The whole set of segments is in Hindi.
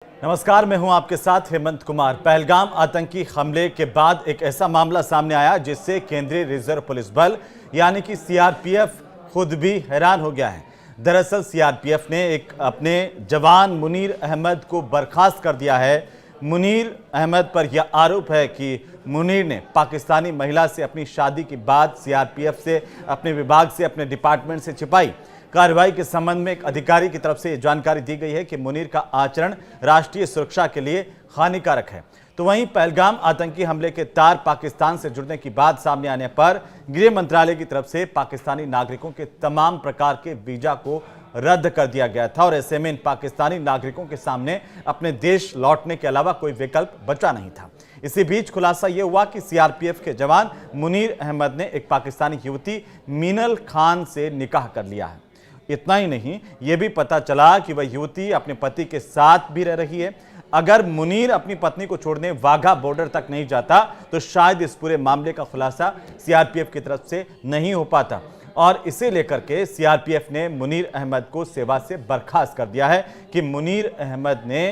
नमस्कार, मैं हूं आपके साथ हेमंत कुमार। पहलगाम आतंकी हमले के बाद एक ऐसा मामला सामने आया जिससे केंद्रीय रिजर्व पुलिस बल यानी कि सीआरपीएफ खुद भी हैरान हो गया है। दरअसल सीआरपीएफ ने अपने जवान मुनीर अहमद को बर्खास्त कर दिया है। मुनीर अहमद पर यह आरोप है कि मुनीर ने पाकिस्तानी महिला से अपनी शादी की बात सीआरपीएफ से, अपने विभाग से, अपने डिपार्टमेंट से छिपाई। कार्रवाई के संबंध में एक अधिकारी की तरफ से जानकारी दी गई है कि मुनीर का आचरण राष्ट्रीय सुरक्षा के लिए हानिकारक है। तो वहीं पहलगाम आतंकी हमले के तार पाकिस्तान से जुड़ने की बात सामने आने पर गृह मंत्रालय की तरफ से पाकिस्तानी नागरिकों के तमाम प्रकार के वीजा को रद्द कर दिया गया था और ऐसे में इन पाकिस्तानी नागरिकों के सामने अपने देश लौटने के अलावा कोई विकल्प बचा नहीं था। इसी बीच खुलासा यह हुआ कि सीआरपीएफ के जवान मुनीर अहमद ने एक पाकिस्तानी युवती मीनल खान से निकाह कर लिया है। इतना ही नहीं, यह भी पता चला कि वह युवती अपने पति के साथ भी रह रही है। अगर मुनीर अपनी पत्नी को छोड़ने वाघा बॉर्डर तक नहीं जाता तो शायद इस पूरे मामले का खुलासा सीआरपीएफ की तरफ से नहीं हो पाता और इसे लेकर के सीआरपीएफ ने मुनीर अहमद को सेवा से बर्खास्त कर दिया है कि मुनीर अहमद ने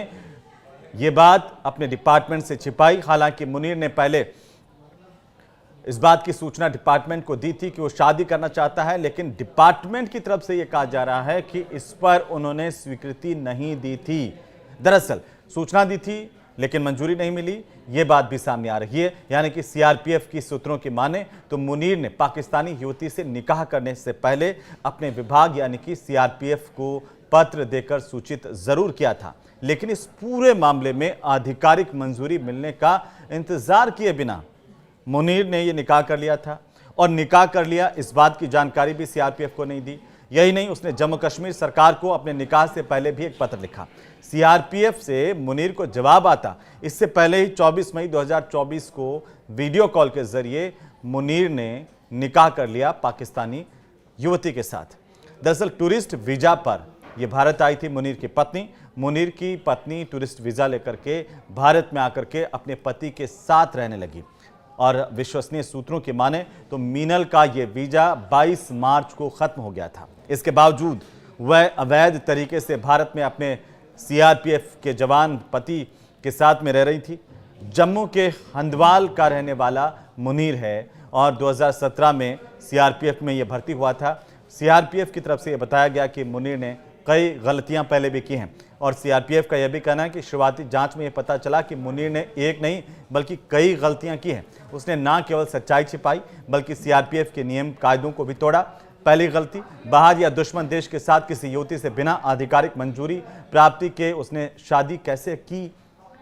यह बात अपने डिपार्टमेंट से छिपाई। हालांकि मुनीर ने पहले इस बात की सूचना डिपार्टमेंट को दी थी कि वो शादी करना चाहता है, लेकिन डिपार्टमेंट की तरफ से यह कहा जा रहा है कि इस पर उन्होंने स्वीकृति नहीं दी थी। दरअसल सूचना दी थी लेकिन मंजूरी नहीं मिली, ये बात भी सामने आ रही है। यानी कि सीआरपीएफ की सूत्रों की माने तो मुनीर ने पाकिस्तानी युवती से निकाह करने से पहले अपने विभाग यानी कि सीआरपीएफ को पत्र देकर सूचित जरूर किया था, लेकिन इस पूरे मामले में आधिकारिक मंजूरी मिलने का इंतजार किए बिना मुनीर ने यह निकाह कर लिया था और निकाह कर लिया, इस बात की जानकारी भी सीआरपीएफ को नहीं दी। यही नहीं, उसने जम्मू कश्मीर सरकार को अपने निकाह से पहले भी एक पत्र लिखा। सीआरपीएफ से मुनीर को जवाब आता इससे पहले ही 24 मई 2024 को वीडियो कॉल के जरिए मुनीर ने निकाह कर लिया पाकिस्तानी युवती के साथ। दरअसल टूरिस्ट वीजा पर यह भारत आई थी मुनीर की पत्नी। मुनीर की पत्नी टूरिस्ट वीजा लेकर के भारत में आकर के अपने पति के साथ रहने लगी और विश्वसनीय सूत्रों की माने तो मीनल का यह वीजा 22 मार्च को खत्म हो गया था। इसके बावजूद वह अवैध तरीके से भारत में अपने सीआरपीएफ के जवान पति के साथ में रह रही थी। जम्मू के हंदवाल का रहने वाला मुनीर है और 2017 में सीआरपीएफ में यह भर्ती हुआ था। सीआरपीएफ की तरफ से यह बताया गया कि मुनीर ने कई गलतियां पहले भी की हैं और सीआरपीएफ का यह भी कहना है कि शुरुआती जांच में यह पता चला कि मुनीर ने एक नहीं बल्कि कई गलतियां की हैं। उसने ना केवल सच्चाई छिपाई बल्कि सीआरपीएफ के नियम कायदों को भी तोड़ा। पहली गलती, बाहर या दुश्मन देश के साथ किसी युवती से बिना आधिकारिक मंजूरी प्राप्ति के उसने शादी कैसे की,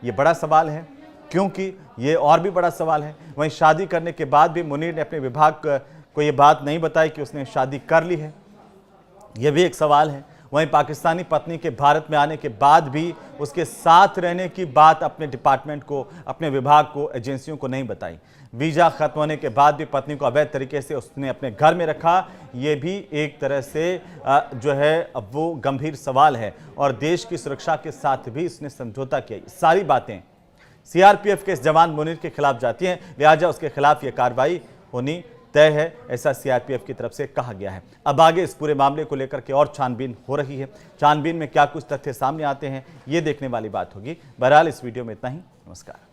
ये बड़ा सवाल है, क्योंकि ये और भी बड़ा सवाल है। वहीं शादी करने के बाद भी मुनीर ने अपने विभाग को ये बात नहीं बताई कि उसने शादी कर ली है, यह भी एक सवाल है। वहीं पाकिस्तानी पत्नी के भारत में आने के बाद भी उसके साथ रहने की बात अपने डिपार्टमेंट को, अपने विभाग को, एजेंसियों को नहीं बताई। वीजा खत्म होने के बाद भी पत्नी को अवैध तरीके से उसने अपने घर में रखा, ये भी एक तरह से जो है अब वो गंभीर सवाल है और देश की सुरक्षा के साथ भी इसने समझौता किया। सारी बातें सीआरपीएफ के इस जवान मुनीर के खिलाफ जाती हैं, लिहाजा उसके खिलाफ ये कार्रवाई होनी तय है, ऐसा सीआरपीएफ की तरफ से कहा गया है। अब आगे इस पूरे मामले को लेकर के और छानबीन हो रही है। छानबीन में क्या कुछ तथ्य सामने आते हैं, ये देखने वाली बात होगी। बहरहाल इस वीडियो में इतना ही। नमस्कार।